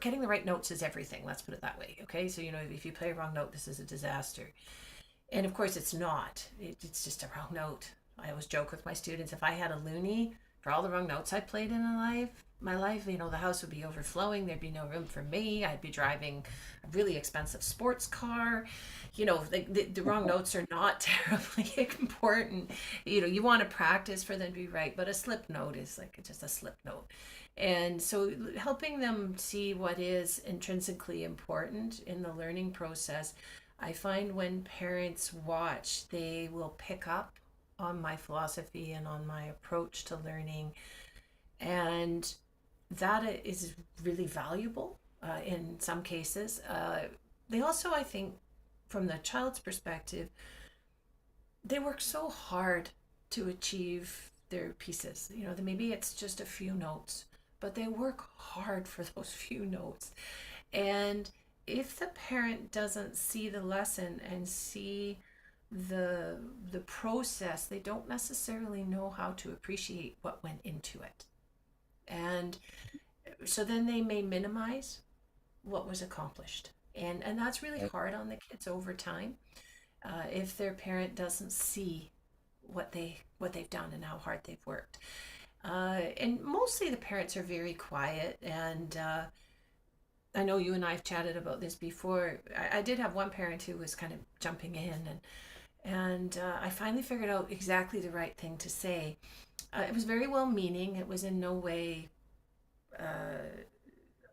Getting the right notes is everything. Let's put it that way. Okay, so if you play a wrong note, this is a disaster. And of course, it's not. It's just a wrong note. I always joke with my students: if I had a loony for all the wrong notes I played in my life, my life, the house would be overflowing. There'd be no room for me. I'd be driving a really expensive sports car. The wrong notes are not terribly important. You want to practice for them to be right, but a slip note is like just a slip note. And so helping them see what is intrinsically important in the learning process, I find when parents watch, they will pick up on my philosophy and on my approach to learning. And that is really valuable in some cases. They also, I think, from the child's perspective, they work so hard to achieve their pieces. Maybe it's just a few notes, but they work hard for those few notes. And if the parent doesn't see the lesson and see the process, they don't necessarily know how to appreciate what went into it. And so then they may minimize what was accomplished. And that's really hard on the kids over time, if their parent doesn't see what they've done and how hard they've worked. And mostly the parents are very quiet. And I know you and I have chatted about this before. I did have one parent who was kind of jumping in, and I finally figured out exactly the right thing to say. It was very well meaning. It was in no way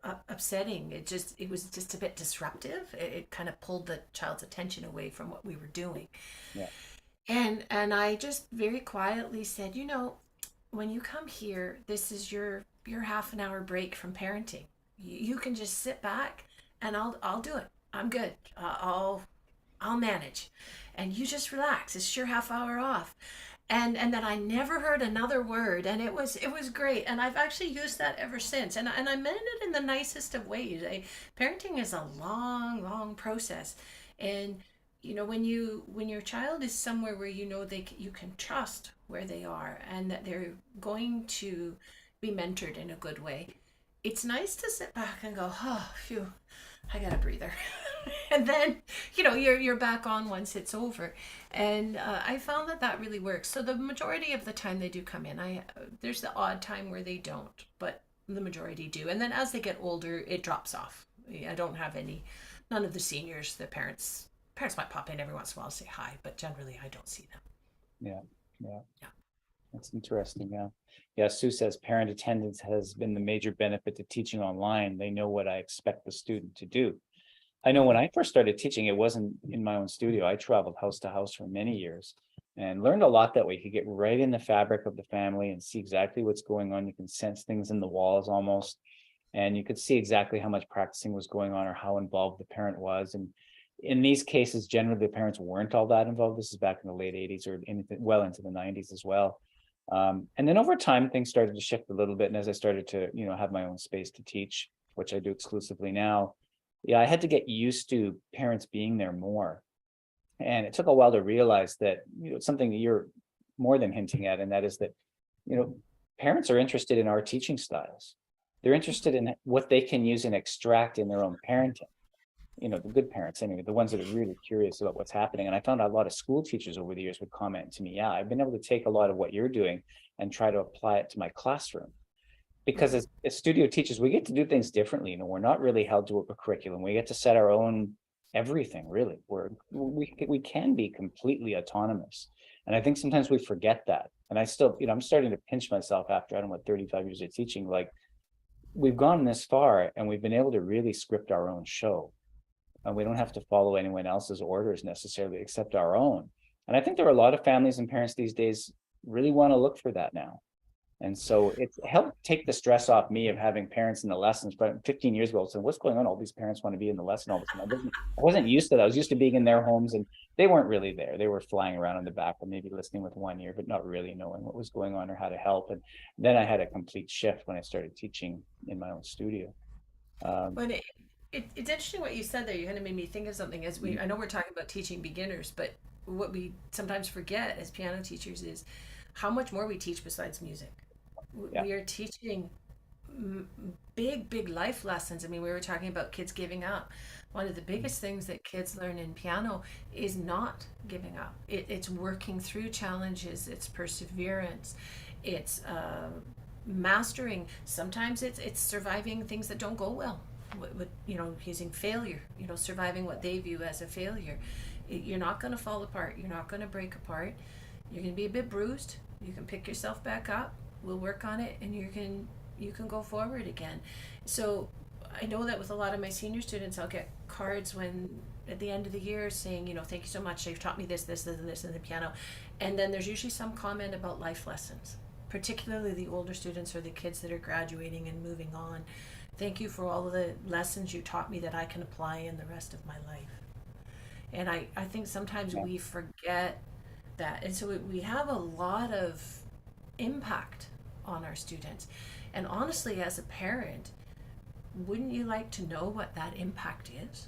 upsetting. It was just a bit disruptive. It kind of pulled the child's attention away from what we were doing. Yeah. And I just very quietly said, when you come here, this is your half an hour break from parenting. You can just sit back, and I'll do it. I'm good. I'll manage, and you just relax. It's your half hour off. And then I never heard another word, and it was great, and I've actually used that ever since, and I meant it in the nicest of ways. Parenting is a long process, and when your child is somewhere where you can trust where they are, and that they're going to be mentored in a good way, it's nice to sit back and go, oh, phew, I got a breather. And then you're back on once it's over. And I found that really works. So the majority of the time they do come in. There's the odd time where they don't, but the majority do. And then as they get older, it drops off. I don't have none of the seniors. The parents might pop in every once in a while to say hi, but generally I don't see them. Yeah. Yeah. That's interesting. Yeah. Sue says parent attendance has been the major benefit to teaching online. They know what I expect the student to do. I know when I first started teaching, it wasn't in my own studio. I traveled house to house for many years and learned a lot that way. You could get right in the fabric of the family and see exactly what's going on. You can sense things in the walls almost, and you could see exactly how much practicing was going on or how involved the parent was. And in these cases, generally the parents weren't all that involved. This is back in the late 80s or well into the 90s as well. And then over time, things started to shift a little bit. And as I started to, have my own space to teach, which I do exclusively now, I had to get used to parents being there more. And it took a while to realize that, something that you're more than hinting at, and that is that, parents are interested in our teaching styles. They're interested in what they can use and extract in their own parenting. The good parents, anyway, the ones that are really curious about what's happening. And I found a lot of school teachers over the years would comment to me, I've been able to take a lot of what you're doing and try to apply it to my classroom. Because as studio teachers, we get to do things differently. We're not really held to a curriculum. We get to set our own everything, really. We can be completely autonomous. And I think sometimes we forget that. And I still, I'm starting to pinch myself after, 35 years of teaching. Like, we've gone this far and we've been able to really script our own show. And we don't have to follow anyone else's orders necessarily, except our own. And I think there are a lot of families and parents these days really want to look for that now. And so it's helped take the stress off me of having parents in the lessons. But 15 years ago, so what's going on? All these parents want to be in the lesson all the time. I wasn't used to that. I was used to being in their homes, and they weren't really there. They were flying around in the back or maybe listening with one ear, but not really knowing what was going on or how to help. And then I had a complete shift when I started teaching in my own studio. But it's interesting what you said there. You kind of made me think of something. I know we're talking about teaching beginners, but what we sometimes forget as piano teachers is how much more we teach besides music. Yeah. We are teaching big life lessons. I mean, we were talking about kids giving up. One of the biggest things that kids learn in piano is not giving up. It's working through challenges. It's perseverance. It's mastering. Sometimes it's surviving things that don't go well, with using failure, surviving what they view as a failure. You're not going to fall apart, you're not going to break apart. You're going to be a bit bruised, you can pick yourself back up, we'll work on it, and you can go forward again. So I know that with a lot of my senior students, I'll get cards when at the end of the year saying, thank you so much, you've taught me this and this in the piano. And then there's usually some comment about life lessons, particularly the older students or the kids that are graduating and moving on. Thank you for all of the lessons you taught me that I can apply in the rest of my life. And I think sometimes Yeah. we forget that. And so we have a lot of impact on our students. And honestly, as a parent, wouldn't you like to know what that impact is?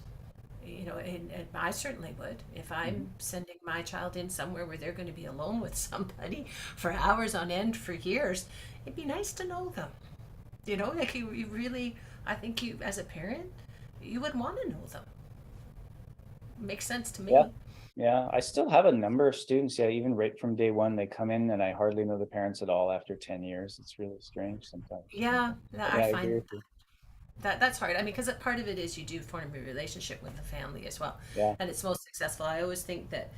And I certainly would. If Mhm. I'm sending my child in somewhere where they're going to be alone with somebody for hours on end for years, it'd be nice to know them. Like you really, I think you, as a parent, you would want to know them. Makes sense to Yeah. me. Yeah, I still have a number of students, yeah, even right from day one, they come in and I hardly know the parents at all after 10 years. It's really strange sometimes. Yeah, I Yeah, I agree find with you. that's hard. I mean, because part of it is you do form a relationship with the family as well, Yeah, and it's most successful. I always think that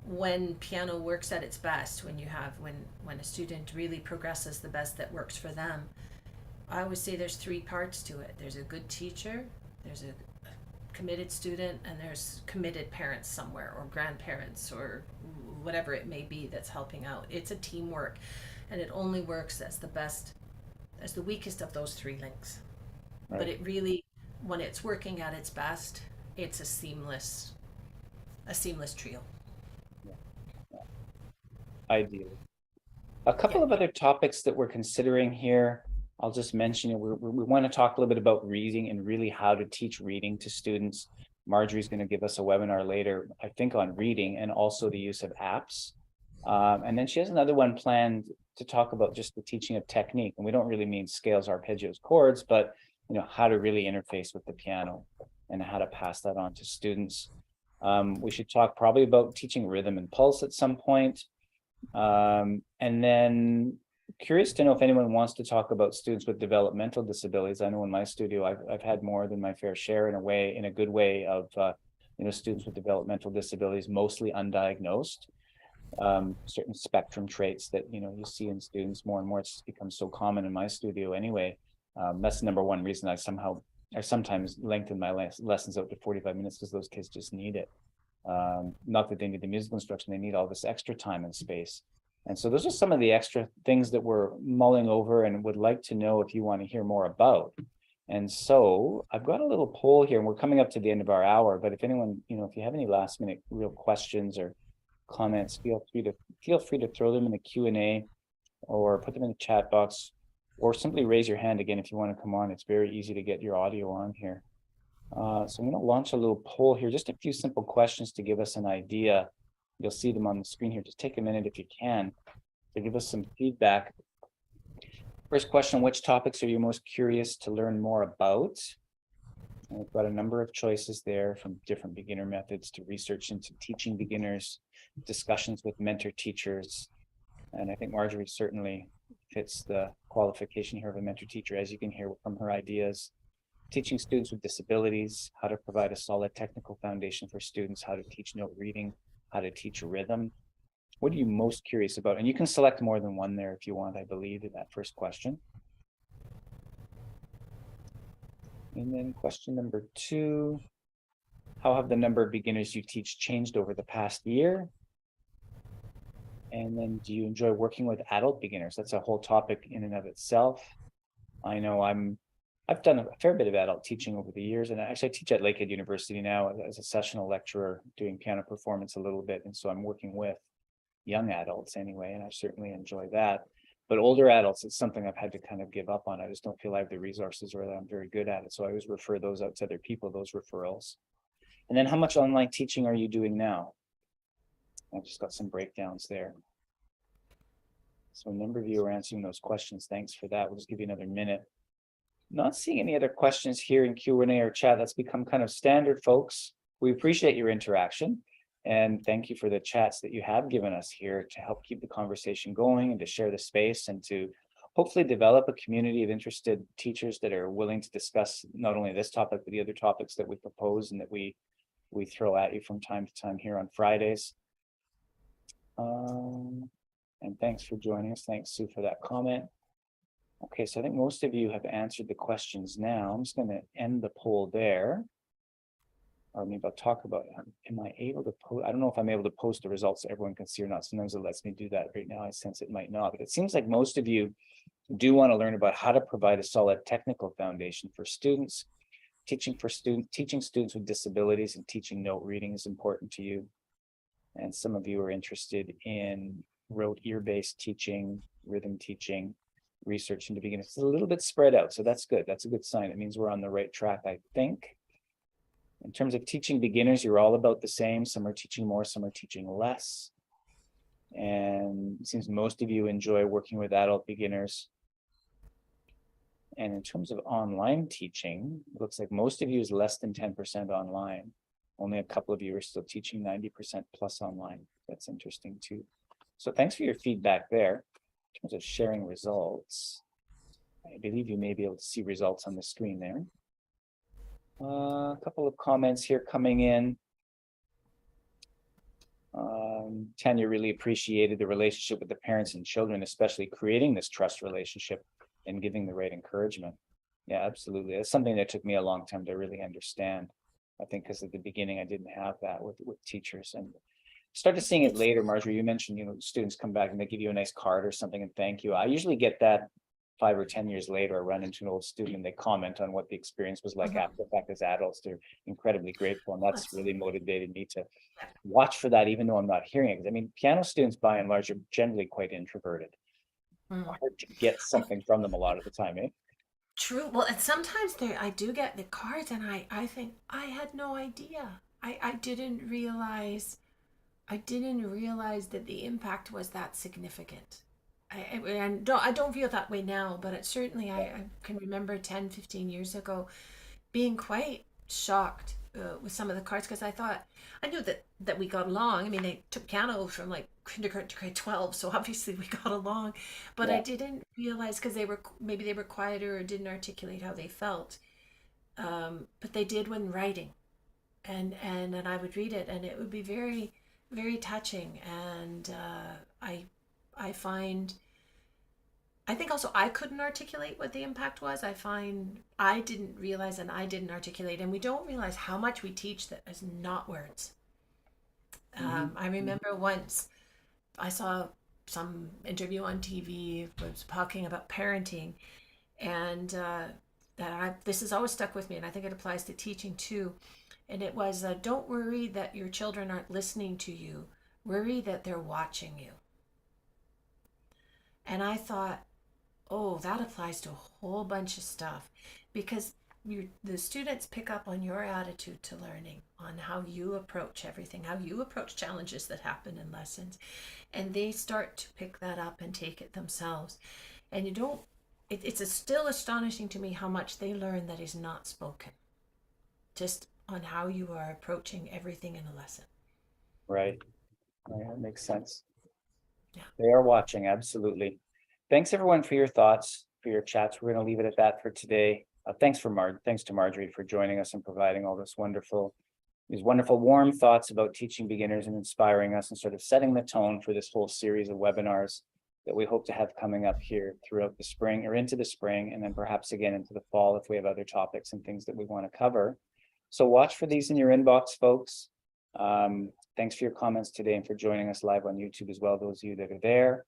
when piano works at its best, when a student really progresses the best that works for them, I always say there's three parts to it. There's a good teacher, there's a committed student, and there's committed parents somewhere, or grandparents, or whatever it may be that's helping out. It's a teamwork, and it only works as the weakest of those three links. But right. it really, when it's working at its best, it's a seamless trio. Yeah, yeah, ideally. A Yeah. couple of other topics that we're considering here. I'll just mention it. We want to talk a little bit about reading and really how to teach reading to students. Marjory's going to give us a webinar later, I think, on reading and also the use of apps. And then she has another one planned to talk about just the teaching of technique. And we don't really mean scales, arpeggios, chords, but how to really interface with the piano and how to pass that on to students. We should talk probably about teaching rhythm and pulse at some point. And then curious to know if anyone wants to talk about students with developmental disabilities. I know in my studio, I've had more than my fair share in a good way of, students with developmental disabilities, mostly undiagnosed. Certain spectrum traits that, you see in students more and more. It's become so common in my studio anyway. That's the number one reason I sometimes lengthen my lessons out to 45 minutes because those kids just need it. Not that they need the musical instruction, they need all this extra time and space. And so those are some of the extra things that we're mulling over and would like to know if you want to hear more about. And so I've got a little poll here, and we're coming up to the end of our hour, but if anyone, if you have any last minute real questions or comments, feel free to throw them in the Q&A or put them in the chat box, or simply raise your hand again if you want to come on. It's very easy to get your audio on here. So I'm going to launch a little poll here, just a few simple questions to give us an idea. You'll see them on the screen here. Just take a minute if you can to give us some feedback. First question, which topics are you most curious to learn more about? And we've got a number of choices there, from different beginner methods to research into teaching beginners, discussions with mentor teachers. And I think Marjory certainly fits the qualification here of a mentor teacher, as you can hear from her ideas. Teaching students with disabilities, how to provide a solid technical foundation for students, how to teach note reading, how to teach rhythm. What are you most curious about? And you can select more than one there if you want, I believe, in that first question. And then question number 2, how have the number of beginners you teach changed over the past year? And then, do you enjoy working with adult beginners? That's a whole topic in and of itself. I know I've done a fair bit of adult teaching over the years, and actually I teach at Lakehead University now as a sessional lecturer, doing piano performance a little bit. And so I'm working with young adults anyway, and I certainly enjoy that. But older adults, it's something I've had to kind of give up on. I just don't feel I have the resources or that I'm very good at it. So I always refer those out to other people, those referrals. And then how much online teaching are you doing now? I've just got some breakdowns there. So a number of you are answering those questions. Thanks for that. We'll just give you another minute. Not seeing any other questions here in Q&A or chat. That's become kind of standard, folks. We appreciate your interaction. And thank you for the chats that you have given us here to help keep the conversation going and to share the space and to hopefully develop a community of interested teachers that are willing to discuss not only this topic, but the other topics that we propose and that we throw at you from time to time here on Fridays. And thanks for joining us. Thanks, Sue, for that comment. Okay, so I think most of you have answered the questions now. I'm just going to end the poll there. Or maybe I'll talk about, am I able to post? I don't know if I'm able to post the results so everyone can see or not. Sometimes it lets me do that right now. I sense it might not, but it seems like most of you do want to learn about how to provide a solid technical foundation for students. Teaching students with disabilities and teaching note reading is important to you. And some of you are interested in rote ear-based teaching, rhythm teaching, research into beginners. It's a little bit spread out, so that's good. That's a good sign. It means we're on the right track, I think. In terms of teaching beginners, you're all about the same. Some are teaching more, some are teaching less. And it seems most of you enjoy working with adult beginners. And in terms of online teaching, it looks like most of you is less than 10% online. Only a couple of you are still teaching 90% plus online. That's interesting too. So thanks for your feedback there. In terms of sharing results, I believe you may be able to see results on the screen there. A couple of comments here coming in. Tanya really appreciated the relationship with the parents and children, especially creating this trust relationship and giving the right encouragement. Yeah, absolutely. That's something that took me a long time to really understand. I think because at the beginning I didn't have that with teachers, and started seeing it later. Marjorie, you mentioned, students come back and they give you a nice card or something and thank you. I usually get that 5 or 10 years later. I run into an old student and they comment on what the experience was like after the fact. As adults, they're incredibly grateful, and that's really motivated me to watch for that, even though I'm not hearing it. I mean, piano students by and large are generally quite introverted. Hard to get something from them a lot of the time, eh? True. Well, and sometimes I do get the cards, and I think I had no idea. I didn't realize. I didn't realize that the impact was that significant. I don't feel that way now, but it certainly I can remember 10, 15 years ago being quite shocked with some of the cards, because I knew that we got along. I mean, they took piano from like kindergarten to grade 12, so obviously we got along, but I didn't realize, because maybe they were quieter or didn't articulate how they felt, but they did when writing, and I would read it and it would be very, very touching. And I find, I think also I couldn't articulate what the impact was. I find I didn't realize, and I didn't articulate, and we don't realize how much we teach that is not words. I remember once I saw some interview on TV was talking about parenting, and this has always stuck with me, and I think it applies to teaching too. And it was, don't worry that your children aren't listening to you. Worry that they're watching you. And I thought, oh, that applies to a whole bunch of stuff, because the students pick up on your attitude to learning, on how you approach everything, how you approach challenges that happen in lessons, and they start to pick that up and take it themselves. And it's still astonishing to me how much they learn that is not spoken, just on how you are approaching everything in a lesson. Right. That makes sense. Yeah. They are watching, absolutely. Thanks everyone for your thoughts, for your chats. We're going to leave it at that for today. Thanks to Marjorie for joining us and providing all these wonderful, warm thoughts about teaching beginners and inspiring us and sort of setting the tone for this whole series of webinars that we hope to have coming up here throughout the spring, or into the spring, and then perhaps again into the fall if we have other topics and things that we want to cover. So watch for these in your inbox, folks. Thanks for your comments today and for joining us live on YouTube as well, those of you that are there.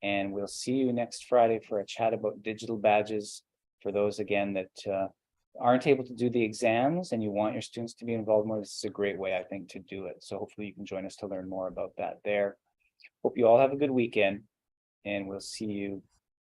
And we'll see you next Friday for a chat about digital badges. For those, again, that aren't able to do the exams and you want your students to be involved more, this is a great way, I think, to do it. So hopefully you can join us to learn more about that there. Hope you all have a good weekend, and we'll see you